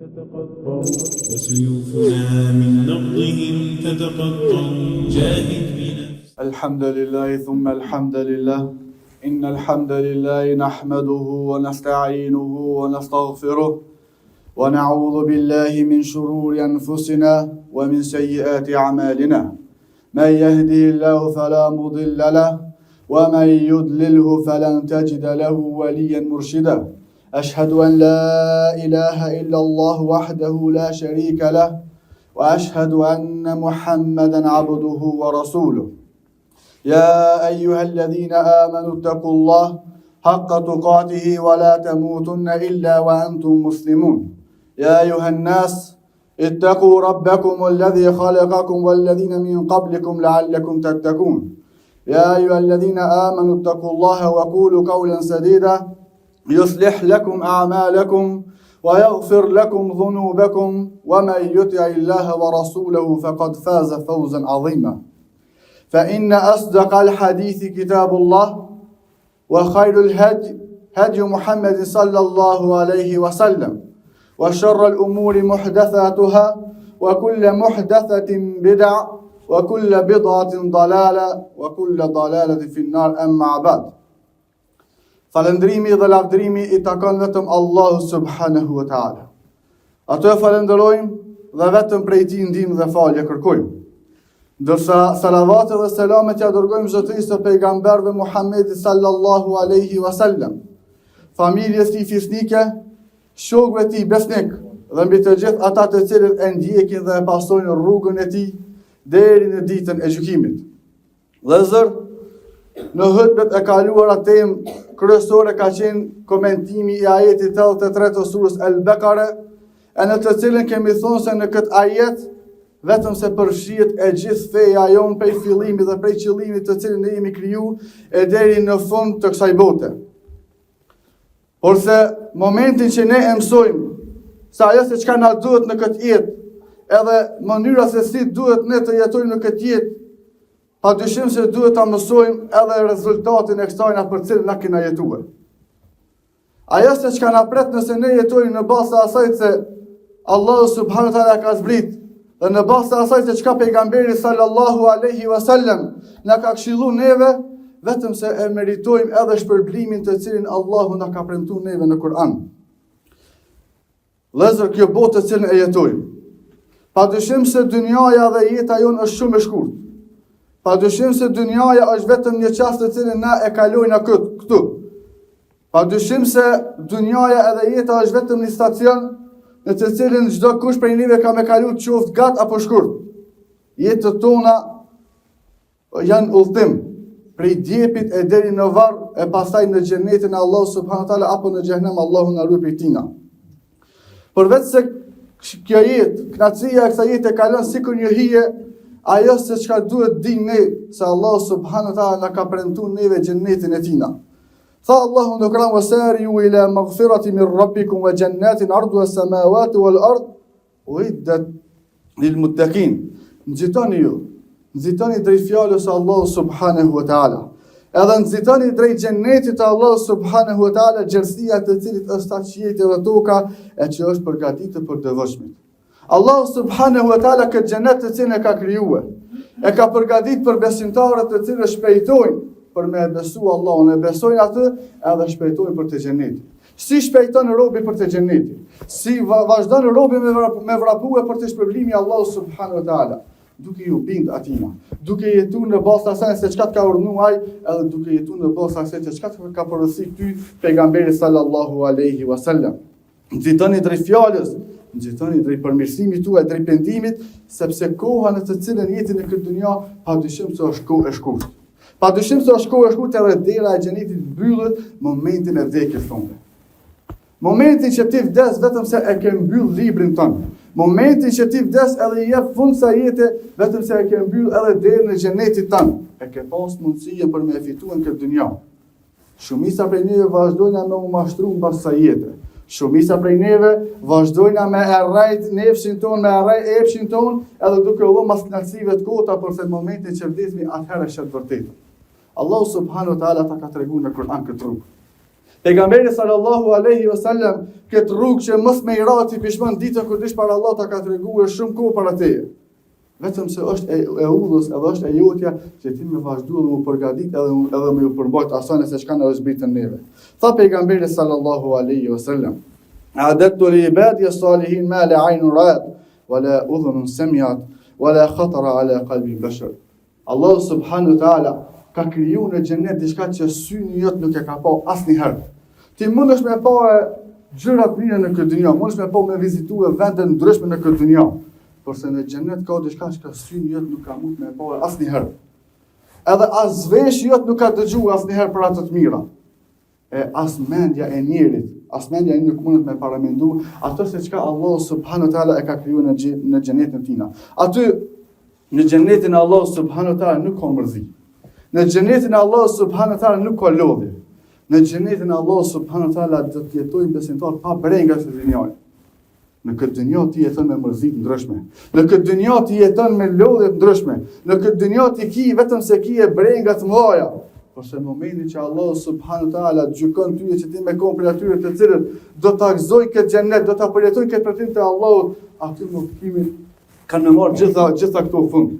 تتقطع وسيوفنا من نبضهم تتقطع جاهد بنفسك. الحمد لله ثم الحمد لله إن الحمد لله نحمده ونستعينه ونستغفره ونعوذ بالله من شرور أنفسنا ومن سيئات أعمالنا من يهده الله فلا مضل له ومن يضلله فلن تجد له وليا مرشدا أشهد أن لا إله إلا الله وحده لا شريك له وأشهد أن محمدا عبده ورسوله يا أيها الذين آمنوا اتقوا الله حق تقاته ولا تموتن إلا وأنتم مسلمون يا أيها الناس اتقوا ربكم الذي خلقكم والذين من قبلكم لعلكم تتقون يا أيها الذين آمنوا اتقوا الله وقولوا قولا سديدا يصلح لكم أعمالكم ويغفر لكم ذنوبكم ومن يطع الله ورسوله فقد فاز فوزا عظيما فإن أصدق الحديث كتاب الله وخير الهدي هدي محمد صلى الله عليه وسلم وشر الأمور محدثاتها وكل محدثة بدع وكل بدعة ضلالة وكل ضلالة في النار أما بعد. Falëndrimi dhe lavdërimi I takon vetëm Allahu subhanahu wa ta'ala. Ato e falenderojmë dhe vetëm prej Tij ndihmë dhe falje kërkojmë. Ndërsa salavatet dhe selamet ja dërgojmë zotërisë së pejgamberëve Muhammedit sallallahu alaihi wasallam, familjes tij fisnike, shokëve tij besnik dhe mbi të gjithë ata të cilët e ndjekin dhe e pasojnë rrugën e tij deri në ditën e gjykimit. Vëllezër, në hutbet e kaluara temë kryesore ka qenë komentimi I ajetit 83 të surës Al-Bekare, e në të cilën kemi thonë se në këtë ajet vetëm se përfshihet e gjithë feja jonë prej fillimit dhe prej qëllimit të cilin ne jemi kriju e deri në fund të kësaj bote. Por se momentin që ne e mësojmë se ajo se çka na duhet në këtë jetë, edhe mënyra se si duhet ne të jetojmë në këtë jetë, padyshim se duhet ta mësojmë edhe rezultatin e kësaj për cilën na kena jetuar. Ajo se çka na pret nëse ne jetojmë në bazë të asaj se Allahu subhanahu wa taala ka zbrit, dhe në bazë të asaj se çka pejgamberi sallallahu alaihi wasallam na ka këshilluar neve, vetëm se e meritojmë edhe shpërblimin të cilin Allahu na ka premtuar neve në Kur'an. Vëllezër, kjo botë të cilën e jetojmë, padyshim se dynjaja dhe jeta jonë është shumë e shkurtë. Padyshim se dynjaja është vetëm një çast të cilën na e kalojna këtu. Padyshim se dynjaja edhe jeta është vetëm një stacion në të cilin çdo kush prej neve ka me kalu qoftë gat apo shkurt. Jetët tona janë udhtim prej djepit e deri në varr e pastaj në xhenetin e Allahut subhanahu wa taala apo në xhenem, Allahu na ruaj prej tina. Përveç se kjo jetë, kënaqësia e kësaj jete kalon sikur një hije, ajo se çka duhet dimë ne se Allahu subhanahu wa taala na ka premtuar neve xhenetin e tina. Tha Allahu në Kur'an: "Wasari'u ila maghfirati min rabbikum wa jannatin 'arduha as-samawati wal ard uiddat lil muttaqin." Nxitoni drejt fjalës së Allahu subhanahu wa taala. Edhe nxitoni drejt xhenetit të Allahu subhanahu wa taala, gjerësia të cilit është atë qiejtë dhe toka e që është përgatitur për devotshmit. Allahu subhanahu wa taala këtë xhenet të cilën e ka krijuar, e ka përgatitur për besimtarët të cilët shpejtojnë për me besu Allahun, e besojnë atë edhe shpejtojnë për të xhenetit. Si shpejton robi për të xhenetit? Si vazhdon robi me vrapue për të shpërblimin e Allahut subhanahu wa taala? Duke ju bind atina, duke jetuar në bazë të asaj se çka ka urdhëruar ai, edhe duke jetuar në bazë të asaj se çka ka porositur ty pejgamberi sallallahu alaihi wasallam. Nxitoni drejt fjalës, nxitoni drejt përmirësimit tuaj, drejt pendimit, sepse koha në të cilën jeti në këtë dynjë padyshim se është kohë e shkurtë. Padyshim se është kohë e shkurtë edhe dera e xhenetit mbyllet momentin e vdekjes tonë. Momentin që ti vdes vetëm se e ke mbyll librin tënd. Momentin që ti vdes edhe I jep fund sa jete vetëm se e ke mbyll edhe derën e xhenetit tënd. E ke pas mundësinë për me fituar këtë dynjë. Shumica prej neve vazhdojnë me u mashtruar mbas sa jete. Shumica prej neve vazhdojnë me errajt nefshin ton, me errajt epshin ton, edhe duke u dhënë mas kënaqësive të kota, por se në momentin që vdesmi atëherë është vërtet. Allahu subhanahu wa taala ta ka treguar në Kur'an këtë rrugë. Pejgamberi sallallahu alaihi wasallam këtë rrugë që mos me irati pishman ditën kur dish para Allah ta ka treguar shumë kohë para teje. Vetëm se është e udhës edhe është e jotja që ti me vazhdu dhe mu përgadit edhe me ju përmbajt asane se çka në është bitën neve. Tha pejgamberi sallallahu alaihi wasallam: "A'adtu li ibadi as-salihin ma la 'aynun ra'at wa la udhunun sami'at wa la khatara ala qalbi bashar." Allah subhanahu wa ta'ala ka kriju në xhenet diçka që syni jot nuk e ka pa asnjëherë. Ti mundesh me pa gjëra të mira në këtë dynjë, mundesh me pa me vizitue vende ndryshme në këtë dynjë. Porse në xhenet ka diçka që syni jot nuk ka mund me pa asnjëherë. Edhe as vesh jot nuk ka dëgjuar asnjëherë për ato të mira. E as mendja e njerit, as mendja nuk mundet me paramendu ato se çka Allah subhanahu wa taala e ka krijuar në xhenetin tina. Aty në xhenetin Allah subhanahu wa taala nuk ka mërzi. Në xhenetin Allah subhanahu wa taala nuk ka lodhje. Në xhenetin Allah subhanahu wa taala do të jetojnë besimtar pa brenga të dynjës. Në këtë dynjë ti jeton me mërzi të ndryshme. Në këtë dynjë ti jeton me lodhje të ndryshme. Në këtë dynjë ti ki vetëm se ki e brenga të mëdha. Por se në momentin që Allah subhanahu wa taala gjykon ty që ti me kon për atyre të cilët do ta gëzojnë këtë xhenet, do ta përjetojnë këtë pritje të Allahut, aty në kuptimin kanë marrë gjitha këto fund.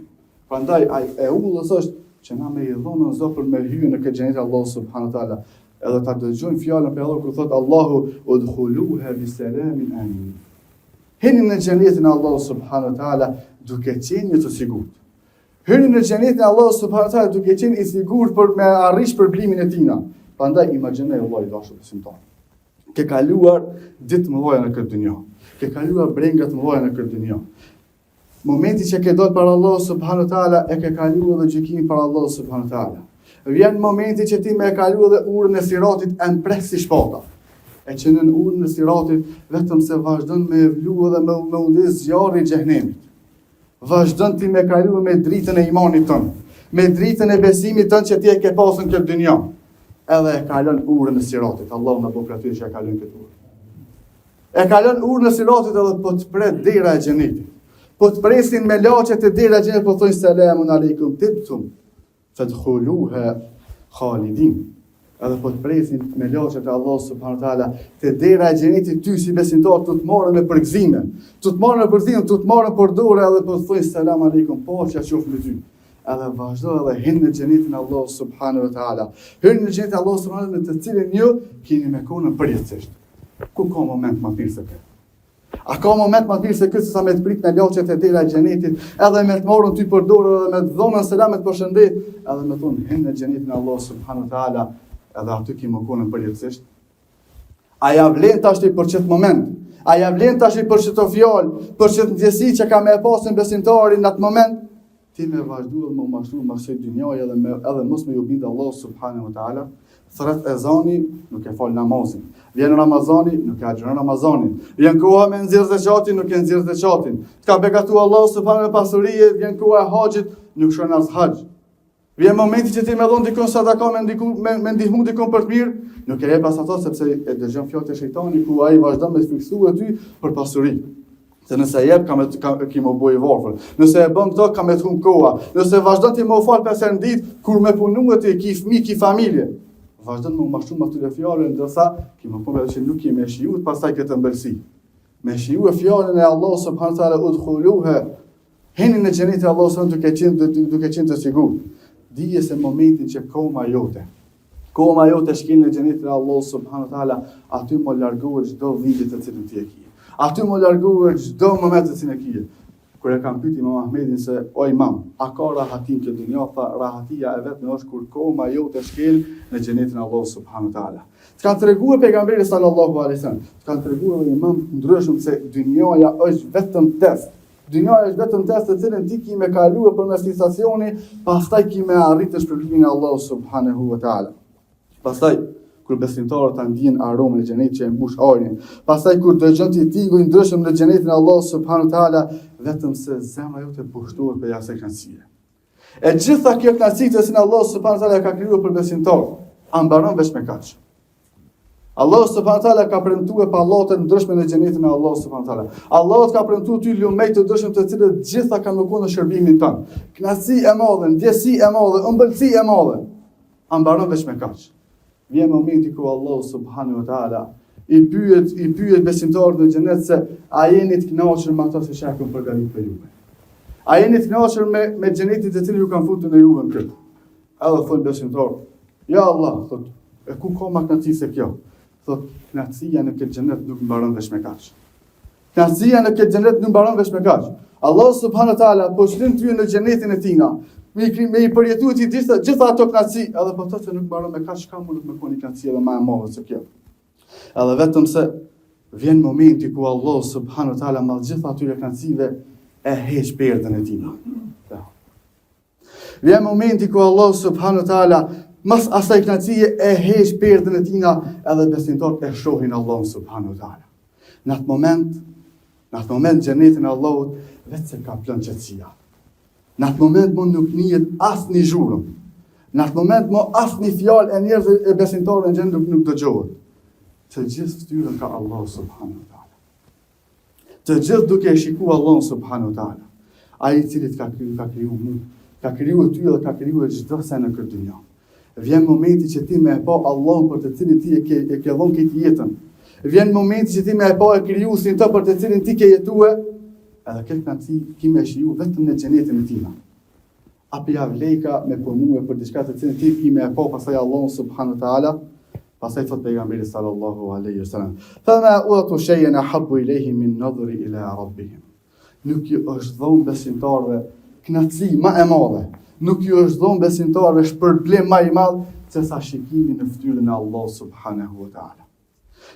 Prandaj e udhës është që na me i dhonë Zot për me hyrë në këtë xhenet Allah subhanahu wa taala. Edhe ta dëgjojmë fjalën për Allah kur thotë Allahu udkhuluha bi salamin amin. Hyni në xhenetin Allah subhanahu wa taala duke qenë të sigurt. Hyni në xhenetin Allah subhanahu wa taala duke qenë i sigurt për me arrish përblimin e tina. Prandaj imagjinoj vëllai dashur besimtar. Ke kaluar ditë të mëdha në këtë dynjë. Ke kaluar brenga të mëdha në këtë dynjë. Momenti që ke dalë para Allah subhanahu wa taala e ke kaluar dhe gjykimin para Allah subhanahu wa taala. Vjen momenti që ti me e kaluar dhe urën e siratit e mpres si shpata. E që në urën e siratit vetëm se vazhdon me vlu dhe me udhëz zjarri i xhenemit. Vazhdon ti me kaluar me dritën e imanit tënd, me dritën e besimit tënd që ti e ke pasur në këtë dynjë. Edhe e kalon urën e siratit. Allahu na bëj për aty që e kalon këtë urë. E kalon urën e siratit edhe po të pret dera e xhenetit. Po të presin me laqet e dera e xhenetit po thonë selamun aleikum tibtum fadkhuluha khalidin. Edhe po të presin me laqet e Allah subhanahu wa taala te dera e xhenetit ty si besimtar të marrën me përgëzime, të marrën me përgëzime, të marrën për dorë edhe po të thonë selam aleikum, paqja qoftë me ty. Edhe vazhdo edhe hin në xhenetin Allah subhanahu wa taala. Hin në xhenetin Allah subhanahu wa taala në të cilin ju keni me konën përjetësisht. Ku ka moment më mirë se këtë? A ka moment më mirë se këtë sa me të prit në laqet e dera e xhenetit, edhe me të marrën ty për dorë edhe me të dhonën selamet përshëndet, edhe me thonë hin në xhenetin Allah subhanahu wa taala, edhe aty kemi me konën përjetësisht. A ja vlen tash për çet moment? A ja vlen tash për çeto fjalë, për çet ndjesi që ka me pasën besimtari në atë moment? Ti me vazhdu dhe më mashtru më kësaj dynjaje edhe mos me ju bindë Allah subhanahu wa taala. Thret ezani nuk e fal namazin. Vjen Ramazani nuk e agjeron Ramazanin. Vjen koha me nxjerr zakatin nuk e nxjerr zakatin. Ka begatu Allah subhanahu wa pasurije, vjen koha e haxhit nuk shon as haxh. Vjen momenti që ti më dhon dikon sadaka me ndihmu dikon për të mirë, nuk e jep as ato sepse e dëgjon fjalët e shejtanit ku ai vazhdon me të fiksuar ty për pasuri. Se nëse e jep, ki më boj varfër. Nëse e bën këto, ka me të humbë koha. Nëse vazhdon ti më u falë 5 herë në ditë, kur me punu ti, ki fëmijë, ki familje. Vazhdon më mashtru më atyre fjalën, ndërsa ki më po që nuk i me shijuar pastaj këtë ëmbëlsi. Me shijuar fjalën e Allah subhanahu wa taala udkhuluha. Hini në xhenetin e Allah subhanahu duke qenë të sigurt. Dije se momentin që koma jote shkel në xhenetin e Allah subhanahu wa taala, aty më largohet çdo vite të cilën ti e ke. Aty më largohet çdo moment të cilën e ke. Kur e kam pyet Imam Ahmedin se o Imam, a ka rahatin këtë dunjë? Tha rahatia e vetme është kur koma jote shkel në xhenetin e Allah subhanahu wa taala. Të kanë treguar pejgamberi sallallahu alaihi wasallam, të kanë treguar imam ndryshëm se dynjaja është vetëm test. Dynjaja është vetëm test të cilën ti ki me kaluar përmes stacioni, pastaj ki me arritë shpërblimin e Allah subhanahu wa taala. Pastaj kur besimtarët ta ndjejnë aromën e xhenetit që e mbush ajrin, pastaj kur dëgjon ti tingull ndryshëm në xhenetin e Allah subhanahu wa taala, vetëm se zemra jote pushtohet për jashtë kënaqësie. E gjitha kjo kënaqësi që Allah subhanahu wa taala ka krijuar për besimtarët, ambaron veç me kaq. Allah subhanahu wa taala ka premtuar pallate ndryshme në xhenetin e Allah subhanahu wa taala. Allah ka premtuar ty lumej të ndryshëm të cilët gjitha kanë në shërbimin tënd. Kënaqësi e madhe, ndjesi e madhe, ëmbëlsi e madhe. Ambaron veç me kaq. vjen momenti ku Allahu subhanahu wa taala i pyet besimtarët në xhenet se a jeni të kënaqur me ato që shakun përgatit për juve? A jeni të kënaqur me xhenetin të cilin ju kanë futur në juve në këtë? Edhe thon besimtarët, ja Allah, thot, e ku ka më kënaqësi se kjo? Thot, kënaqësia në këtë xhenet nuk mbaron veç me kaq. Kënaqësia në këtë xhenet nuk mbaron veç me kaq. Allah subhanahu wa taala po shtyn ty në xhenetin e tina. Me i përjetuar ti gjitha ato kënaqësi, edhe po thotë se nuk mbaron me kaq, ka mund të më koni kënaqësi edhe më e madhe se kjo. Edhe vetëm se vjen momenti ku Allah subhanahu wa taala me gjitha atyre kënaqësive e heq perdën e tina. Vjen momenti ku Allah subhanahu wa taala mas asaj kënaqësie e heq perdën e tina, edhe besimtarët e shohin Allah subhanahu wa taala. Në atë moment xhenetin e Allahut vetë se ka plën qetësia. Në atë moment mund nuk njihet asnjë zhurmë. Në atë moment mo asnjë fjalë e njerëzve e besimtarëve në xhenet nuk dëgjohet. Të gjithë fytyrën ka Allah subhanahu wa taala. Të gjithë duke e shikuar Allah subhanahu wa taala. Ai i cili ka kriju mua, ka kriju ty dhe ka kriju çdo sa në këtë dynjë. Vjen momenti që ti më e pa Allahun për të cilin ti e ke dhënë këtë jetën. Vjen momenti që ti më e pa e krijuesin të për të cilin ti ke jetuar, edhe këtë kënaqësi ti më shiju vetëm në xhenetin e tina. Apo ja vleka me punue për diçka të cilën ti më e pa pasaj Allahun subhanahu wa taala. Pasaj thot pejgamberi sallallahu alaihi wasallam, "Fama utu shay'an ahabbu ilayhim min nadhri ila rabbihim." Nuk ju është dhënë besimtarëve kënaqësi më e madhe. Nuk ju është dhënë besimtarëve shpërblim më i madh se sa shikimi në fytyrën e Allah subhanahu wa taala.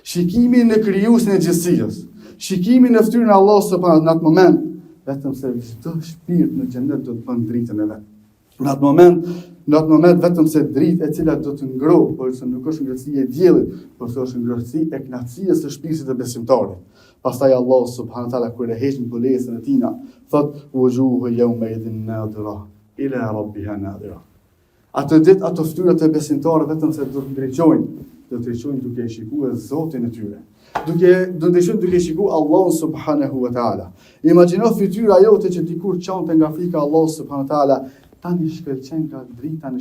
Shikimi në krijuesin e gjithësisë. Shikimi në fytyrën e Allah subhanahu në atë moment, vetëm se çdo shpirt në xhenet do të bën dritën e vet. Në atë moment vetëm se dritë e cila do të ngrohë, por se nuk është ngrohtësia e diellit, por se është ngrohtësia e kënaqësisë së shpirtit të besimtarit. Pastaj Allah subhanahu taala kur e heq mbulesën e tina, thot wujuhu yawma idhin nadira ila rabbiha nadira. Ato ditë ato fytyrat e besimtarëve vetëm se do të ndriçojnë duke e shikuar Zotin e tyre. Do të shojnë duke shikuar Allahun subhanahu wa taala. Imagjino fytyra jote që dikur çonte nga frika Allah subhanahu wa taala, tani shkëlqen nga drita në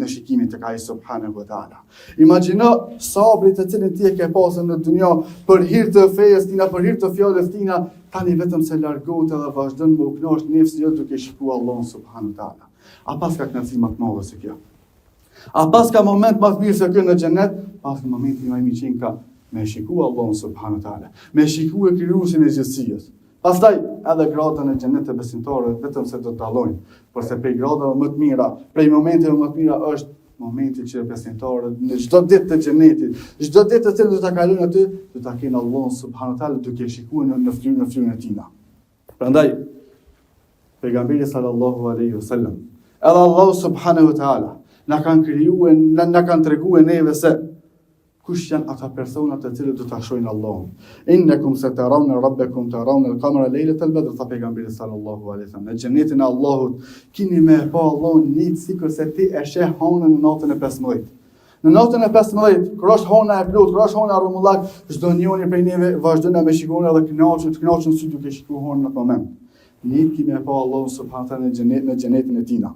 shikimin tek ai subhanahu wa taala. Imagjino sabrit të cilin ti e ke pasur në dunjë për hir të fesë tina, për hir të fjalës tina, tani vetëm se largohet edhe vazhdon me u kënaqsh nefsi jo duke shikuar Allahun subhanahu wa taala. A pas ka kënaqësi më të madhe se kjo? A pas ka moment më të mirë se kjo në xhenet? Pas ka momenti më i mirë ka me shikuar Allahun subhanahu wa taala, me shikuar krijuesin e gjithësisë. Pastaj edhe gradën e xhenet të besimtarëve vetëm se do të dallojnë, por se prej gradave më të mira, prej momenteve më të mira është momenti që besimtarët në çdo ditë të xhenetit, çdo ditë të cilën do ta kalojnë aty, do ta kenë Allahun subhanahu wa taala duke shikuar në fytyrën e tina. Prandaj pejgamberi sallallahu alaihi wasallam, edhe Allah subhanahu wa taala na kanë treguar neve se kush janë ata persona të cilët do ta shohin Allahun. Innakum satarawna rabbakum tarawna al-qamara laylatal badr, tha pejgamberi sallallahu alaihi wasallam. Në xhenetin e Allahut keni me pa Allahun një sikur se ti e sheh honën në natën e 15. Në natën e 15, kur është hona e plot, kur është hona rrumullak, çdo njeri prej neve vazhdon me shikon edhe kënaqur sy duke shikuar honën në atë moment. Ne kemi me pa Allahun subhanahu wa taala në xhenetin e tina.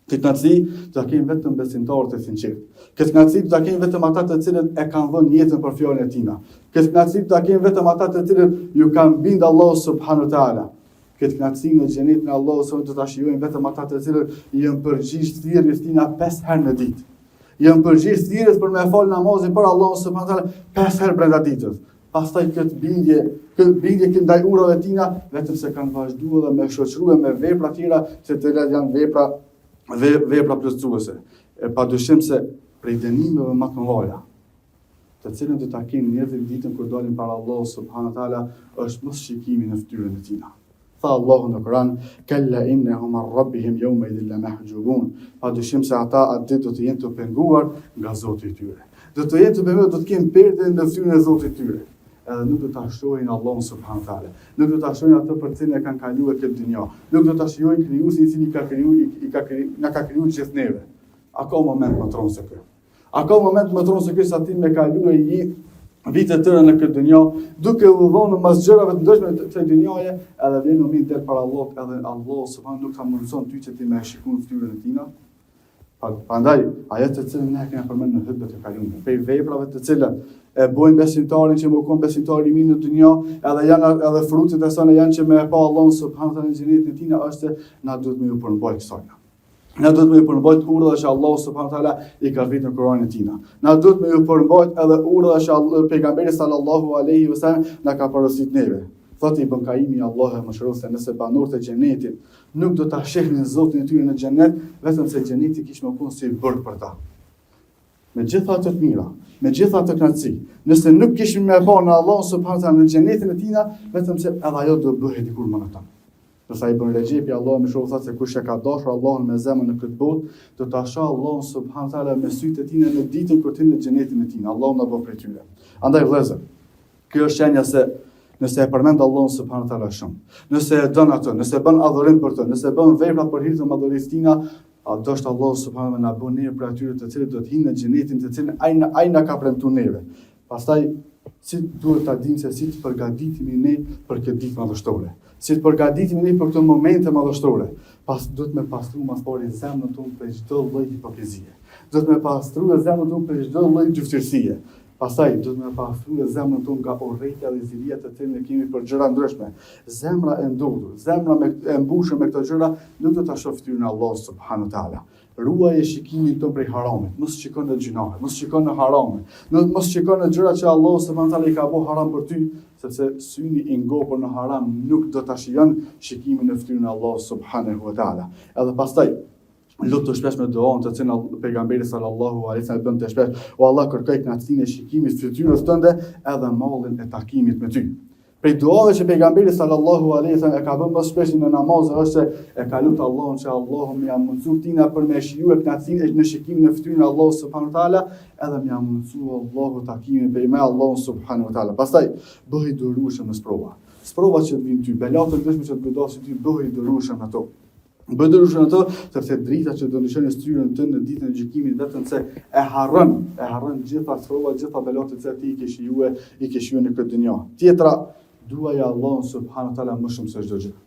Këtë kënaqësi do ta kenë vetëm besimtarët e sinqertë. Këtë kënaqësi do ta kenë vetëm ata të cilët e kanë dhënë jetën për fjalën e tina. Këtë kënaqësi do ta kenë vetëm ata të cilët ju kanë bindur Allahu subhanahu wa taala. Këtë kënaqësi në xhenetin e Allahut do ta shijojnë vetëm ata të cilët janë përgjigjë thirrjes tina 5 herë në ditë. Janë përgjigjë thirrjes për me fal namazin për Allahun subhanahu wa taala 5 herë brenda ditës. Pastaj këtë bindje që ndaj urave tina vetëm se kanë vazhduar dhe me shoqëruar me vepra tjera, se të cilat janë vepra plotësuese. E padyshim se prej dënimeve më të mëdha, të cilën do ta kenë njerëzit ditën kur dalin para Allahut subhanahu wa taala, është mos shikimi në fytyrën e tina. Tha Allahu në Kur'an, "Kalla innahum an rabbihim yawma idhin lamahjubun." Padyshim se ata atë ditë do të jenë të penguar nga Zoti i tyre. Do të jenë të penguar, do të kenë perde në fytyrën e Zotit të tyre. Edhe nuk do ta shohin Allahun subhanahu wa taala. Nuk do ta shohin atë për cilën e kanë kaluar këtë dynjë. Nuk do ta shohin krijuesin i cili na ka krijuar gjithë neve. A ka moment më tronë se kjo? A ka moment më tronë se kjo sa ti me kaluar një vite të tëra në këtë dynjë, duke u dhënë mas gjërave të ndryshme të kësaj dynjaje, edhe vjen momenti para Allahut, edhe Allah subhanahu nuk ta mundson ty që ti më shikon fytyrën e tina. Prandaj, ajo të cilën ne kemi përmendur në hutbet e kaluara, për veprave të cilat e bojnë besimtarin që më kon besimtari i mirë në dunjë, edhe frutet e saj janë që me pa Allahun subhanahu wa taala në xhenetin e tij, është na duhet me ju përmbajt kësaj. Na duhet me ju përmbajt urdhrat që Allahu subhanahu wa taala i ka dhënë në Kur'anin e tij. Na duhet me ju përmbajt edhe urdhrat që pejgamberi sallallahu alaihi wasallam na ka porositur neve. Thotë Ibn Kaimi, Allahu e mëshiroj, se nëse banorët e xhenetit nuk do ta shehnin Zotin e tyre në xhenet, vetëm se xheneti kishte më punë si burg për ta. Me gjitha të mira, me gjitha të kënaqësi, nëse nuk kishim me pa në Allahu subhanahu wa taala në xhenetin e tij, vetëm se edhe ajo do bëhej dikur më në ta. Përsa Ibn Rajab, Allahu më shoh thotë se kush e ka dashur Allahun me zemrën në këtë botë, do ta shoh Allahun subhanahu wa taala me sytë e tij në ditën kur të në xhenetin e tij. Allahu na bëj prej tyre. Andaj vëllezër, kjo është shenja se nëse e përmend Allahun subhanahu wa taala shumë, nëse e don atë, nëse bën adhurim për të, nëse bën vepra për hir të madhërisë tina, doshta Allahu subhanahu wa taala na bën ne për atyre të cilët do të hinë në xhenetin të cilën ai na ka premtuar neve. Pastaj si duhet ta dimë se si të përgatitemi ne për këtë ditë madhështore. Si të përgatitemi ne për këto momente madhështore. Duhet me pastru mas pari zemrën tonë për çdo lloj hipokrizie. Duhet me pastru zemrën tonë për çdo lloj gjyftësie. Pastaj duhet me pastru zemrën tonë nga urrëtia dhe zilia të cilën ne kemi për gjëra ndryshme. Zemra e ndodhur, zemra e mbushur me këto gjëra nuk do ta shoh fytyrën e Allahut subhanahu wa taala. Ruaje shikimin tonë prej haramit, mos shikon në gjinohe, mos shikon në harame, mos shikon në gjëra që Allahu subhanahu wa taala i ka bëu haram për ty, sepse syni i ngopur në haram nuk do ta shijon shikimin në fytyrën e Allahut subhanahu wa taala. Edhe pastaj lutë shpesh me duan të cilën pejgamberi sallallahu alaihi wasallam bën të shpesh, o Allah kërkoj kënaqësinë e shikimit fytyrës tënde edhe mallin e takimit me ty. Prej duave që pejgamberi sallallahu alaihi wasallam e ka bën më shpesh në namaz është se e ka lutur Allahun që Allahu më ia mundësoj tina për me shiju kënaqësinë në shikimin në fytyrën e Allahut subhanahu wa taala, edhe më ia mundësoj Allahu takimin me Allahun subhanahu wa taala. Pastaj bëhi durueshëm në sprova. Sprova që vijnë ty, belat të ndryshme që të godasin ty, bëhi durueshëm ato. Bëdërushën ato, sepse drita që do lëshon shtyrën tënde në ditën e gjykimit vetëm se e harron gjitha sprovat, gjitha belatë që ti i ke shiju në këtë dunjë. Tjetra, duaja Allahun subhanahu wa taala më shumë se çdo gjë.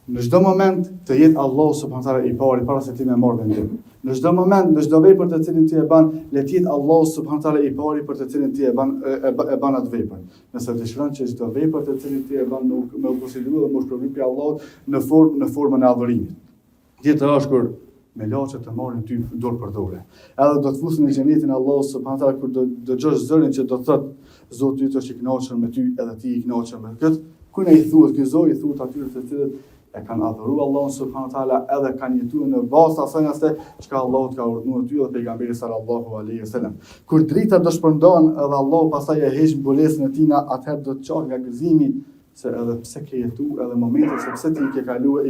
Në çdo moment të jetë Allahu subhanahu wa taala i pari para se ti më marr vendim. Në çdo moment, në çdo vepër të cilin ti e bën, le të jetë Allahu subhanahu wa taala i pari për të cilin ti e bën atë vepër. Nëse dëshiron që çdo vepër të cilin ti e bën me konsideru dhe mos provim pi Allahut në formën e adhurimit. Tjetra është kur me laçet të marrin ty dorë për dorë. Edhe do të fusin në xhenetin e Allahut subhanahu wa taala kur do dëgjosh zërin që do të thotë Zoti yt është i kënaqur me ty edhe ti i kënaqur me këtë. Ku ne i thuhet ky zot, i thuhet atyre të cilët e kanë adhuruar Allahun subhanahu wa taala edhe kanë jetuar në bazë të asaj çka Allahu ka urdhëruar ty dhe pejgamberi sallallahu alaihi wasallam. Kur drita do shpërndohen edhe Allahu pastaj e heq mbulesën e tina, atëherë do të çohet nga gëzimi se edhe pse ke jetuar edhe momentet se pse ti i ke kaluar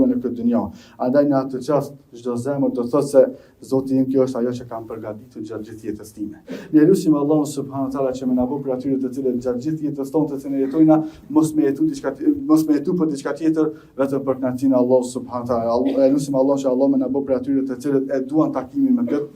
në këtë dunjë. Andaj në atë çast çdo zemër do thotë se Zoti im, kjo është ajo që kam përgatitur gjatë gjithë jetës time. Ne lutim Allahun subhanahu wa taala që më na bëj për atyre të cilët gjatë gjithë jetës tonë të cilën jetojna mos me jetu për diçka tjetër vetëm për kënaqësinë e Allahut subhanahu wa taala. Ne lutim Allahun që Allah më na bëj për atyre të cilët e duan takimin me këtë.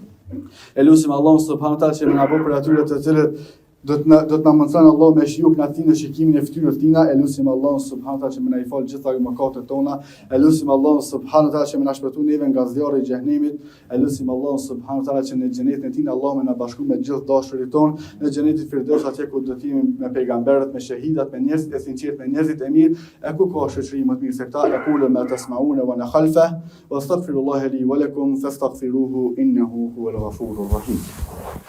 Ne lutim Allahun subhanahu wa taala që më na bëj për atyre të cilët do të na mëson Allah me shiu kënaqësinë në shikimin e fytyrës tina. Elusim Allahun subhanahu wa taala që më na i fal gjitha mëkatet tona. Elusim Allahun subhanahu wa taala që më na shpëton neve nga zjarri i xhenemit. Elusim Allahun subhanahu wa taala që në xhenetin e tina Allah më na bashkon me gjithë dashurit ton, në xhenetin Firdaus atje ku do të jemi me pejgamberët, me shahidat, me njerëzit e sinqertë, me njerëzit e mirë, e ku ka shoqëri më të mirë se këta. Aqulu ma tasma'una wa ana khalfa wa astaghfirullaha li wa lakum fastaghfiruhu innahu huwal ghafurur rahim.